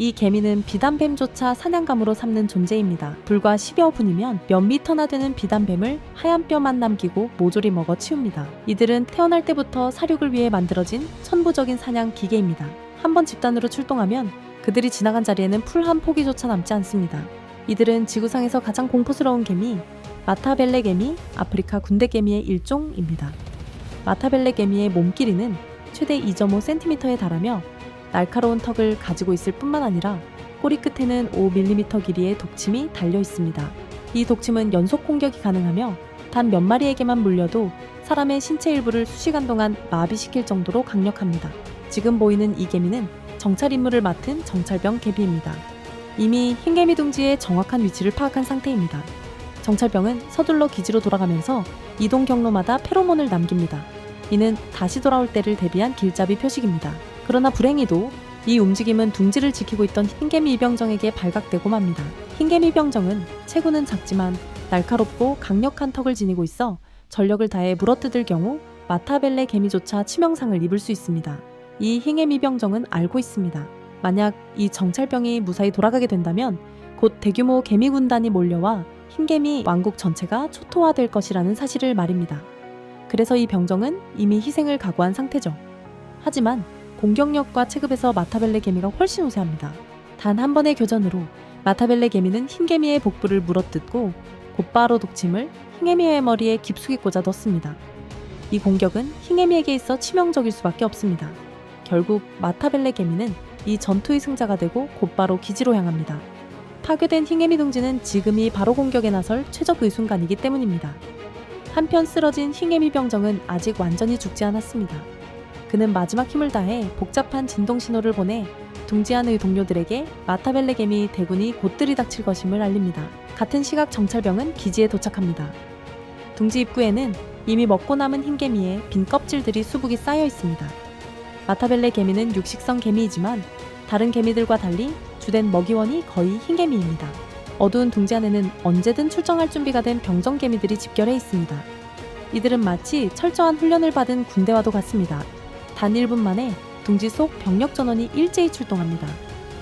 이 개미는 비단뱀조차 사냥감으로 삼는 존재입니다. 불과 10여 분이면 몇 미터나 되는 비단뱀을 하얀 뼈만 남기고 모조리 먹어 치웁니다. 이들은 태어날 때부터 사육을 위해 만들어진 천부적인 사냥 기계입니다. 한번 집단으로 출동하면 그들이 지나간 자리에는 풀 한 포기조차 남지 않습니다. 이들은 지구상에서 가장 공포스러운 개미, 마타벨레 개미, 아프리카 군대개미의 일종입니다. 마타벨레 개미의 몸 길이는 최대 2.5cm에 달하며 날카로운 턱을 가지고 있을 뿐만 아니라 꼬리 끝에는 5mm 길이의 독침이 달려 있습니다. 이 독침은 연속 공격이 가능하며 단 몇 마리에게만 물려도 사람의 신체 일부를 수시간 동안 마비시킬 정도로 강력합니다. 지금 보이는 이 개미는 정찰 임무를 맡은 정찰병 개미입니다. 이미 흰개미 둥지의 정확한 위치를 파악한 상태입니다. 정찰병은 서둘러 기지로 돌아가면서 이동 경로마다 페로몬을 남깁니다. 이는 다시 돌아올 때를 대비한 길잡이 표식입니다. 그러나 불행히도 이 움직임은 둥지를 지키고 있던 흰개미 이병정에게 발각되고 맙니다. 흰개미 이병정은 체구는 작지만 날카롭고 강력한 턱을 지니고 있어 전력을 다해 물어뜯을 경우 마타벨레 개미조차 치명상을 입을 수 있습니다. 이 흰개미 이병정은 알고 있습니다. 만약 이 정찰병이 무사히 돌아가게 된다면 곧 대규모 개미 군단이 몰려와 흰개미 왕국 전체가 초토화될 것이라는 사실을 말입니다. 그래서 이 병정은 이미 희생을 각오한 상태죠. 하지만 공격력과 체급에서 마타벨레 개미가 훨씬 우세합니다. 단 한 번의 교전으로 마타벨레 개미는 흰개미의 복부를 물어뜯고 곧바로 독침을 흰개미의 머리에 깊숙이 꽂아 넣습니다. 이 공격은 흰개미에게 있어 치명적일 수밖에 없습니다. 결국 마타벨레 개미는 이 전투의 승자가 되고 곧바로 기지로 향합니다. 파괴된 흰개미 둥지는 지금이 바로 공격에 나설 최적의 순간이기 때문입니다. 한편 쓰러진 흰개미 병정은 아직 완전히 죽지 않았습니다. 그는 마지막 힘을 다해 복잡한 진동 신호를 보내 둥지 안의 동료들에게 마타벨레 개미 대군이 곧 들이닥칠 것임을 알립니다. 같은 시각 정찰병은 기지에 도착합니다. 둥지 입구에는 이미 먹고 남은 흰개미의 빈 껍질들이 수북이 쌓여 있습니다. 마타벨레 개미는 육식성 개미이지만 다른 개미들과 달리 주된 먹이원이 거의 흰개미입니다. 어두운 둥지 안에는 언제든 출정할 준비가 된 병정 개미들이 집결해 있습니다. 이들은 마치 철저한 훈련을 받은 군대와도 같습니다. 단 1분 만에 둥지 속 병력 전원이 일제히 출동합니다.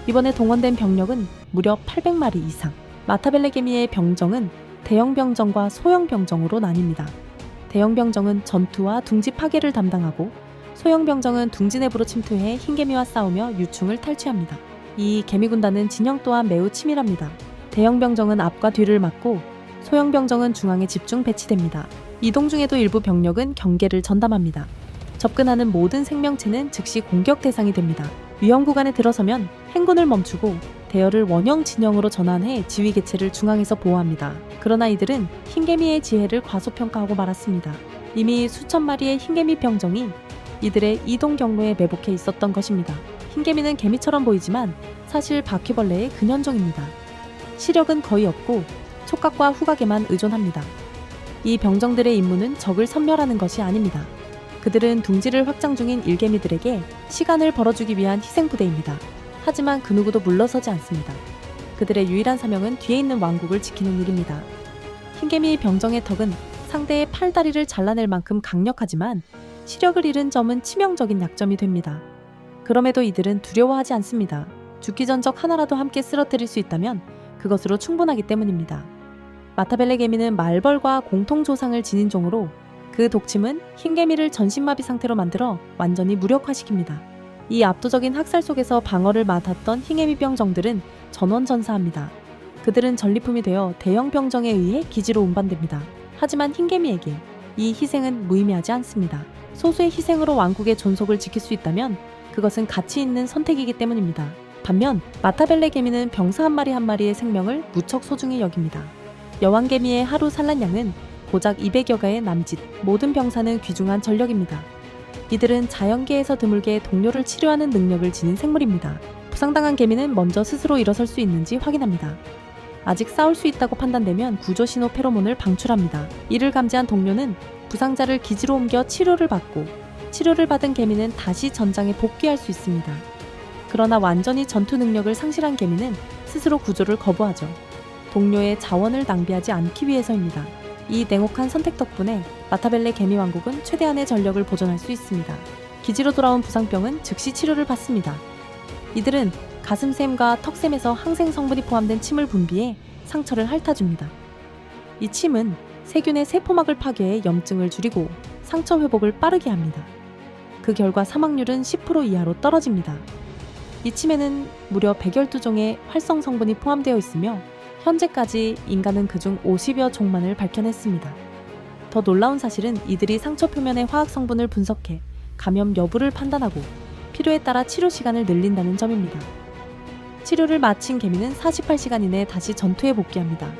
이번에 동원된 병력은 무려 800마리 이상. 마타벨레 개미의 병정은 대형 병정과 소형 병정으로 나뉩니다. 대형 병정은 전투와 둥지 파괴를 담당하고 소형 병정은 둥지 내부로 침투해 흰개미와 싸우며 유충을 탈취합니다. 이 개미 군단은 진영 또한 매우 치밀합니다. 대형 병정은 앞과 뒤를 막고 소형 병정은 중앙에 집중 배치됩니다. 이동 중에도 일부 병력은 경계를 전담합니다. 접근하는 모든 생명체는 즉시 공격 대상이 됩니다. 위험 구간에 들어서면 행군을 멈추고 대열을 원형 진영으로 전환해 지휘 개체를 중앙에서 보호합니다. 그러나 이들은 흰개미의 지혜를 과소평가하고 말았습니다. 이미 수천 마리의 흰개미 병정이 이들의 이동 경로에 매복해 있었던 것입니다. 흰개미는 개미처럼 보이지만 사실 바퀴벌레의 근현종입니다. 시력은 거의 없고 촉각과 후각에만 의존합니다. 이 병정들의 임무는 적을 섬멸하는 것이 아닙니다. 그들은 둥지를 확장 중인 일개미들에게 시간을 벌어주기 위한 희생부대입니다. 하지만 그 누구도 물러서지 않습니다. 그들의 유일한 사명은 뒤에 있는 왕국을 지키는 일입니다. 흰개미 병정의 턱은 상대의 팔다리를 잘라낼 만큼 강력하지만 시력을 잃은 점은 치명적인 약점이 됩니다. 그럼에도 이들은 두려워하지 않습니다. 죽기 전 적 하나라도 함께 쓰러뜨릴 수 있다면 그것으로 충분하기 때문입니다. 마타벨레 개미는 말벌과 공통 조상을 지닌 종으로 그 독침은 흰개미를 전신마비 상태로 만들어 완전히 무력화시킵니다. 이 압도적인 학살 속에서 방어를 맡았던 흰개미 병정들은 전원전사합니다. 그들은 전리품이 되어 대형 병정에 의해 기지로 운반됩니다. 하지만 흰개미에게 이 희생은 무의미하지 않습니다. 소수의 희생으로 왕국의 존속을 지킬 수 있다면 그것은 가치 있는 선택이기 때문입니다. 반면 마타벨레 개미는 병사 한 마리 한 마리의 생명을 무척 소중히 여깁니다. 여왕개미의 하루 산란량은 고작 200여 가의 남짓, 모든 병사는 귀중한 전력입니다. 이들은 자연계에서 드물게 동료를 치료하는 능력을 지닌 생물입니다. 부상당한 개미는 먼저 스스로 일어설 수 있는지 확인합니다. 아직 싸울 수 있다고 판단되면 구조신호 페로몬을 방출합니다. 이를 감지한 동료는 부상자를 기지로 옮겨 치료를 받고 치료를 받은 개미는 다시 전장에 복귀할 수 있습니다. 그러나 완전히 전투 능력을 상실한 개미는 스스로 구조를 거부하죠. 동료의 자원을 낭비하지 않기 위해서입니다. 이 냉혹한 선택 덕분에 마타벨레 개미 왕국은 최대한의 전력을 보존할 수 있습니다. 기지로 돌아온 부상병은 즉시 치료를 받습니다. 이들은 가슴샘과 턱샘에서 항생 성분이 포함된 침을 분비해 상처를 핥아줍니다. 이 침은 세균의 세포막을 파괴해 염증을 줄이고 상처 회복을 빠르게 합니다. 그 결과 사망률은 10% 이하로 떨어집니다. 이 침에는 무려 112종의 활성 성분이 포함되어 있으며 현재까지 인간은 그중 50여 종만을 밝혀냈습니다. 더 놀라운 사실은 이들이 상처 표면의 화학 성분을 분석해 감염 여부를 판단하고 필요에 따라 치료 시간을 늘린다는 점입니다. 치료를 마친 개미는 48시간 이내에 다시 전투에 복귀합니다.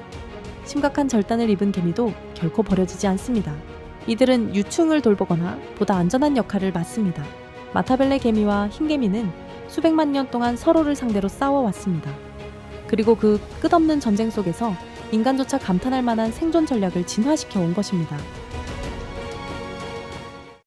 심각한 절단을 입은 개미도 결코 버려지지 않습니다. 이들은 유충을 돌보거나 보다 안전한 역할을 맡습니다. 마타벨레 개미와 흰개미는 수백만 년 동안 서로를 상대로 싸워왔습니다. 그리고 그 끝없는 전쟁 속에서 인간조차 감탄할 만한 생존 전략을 진화시켜 온 것입니다.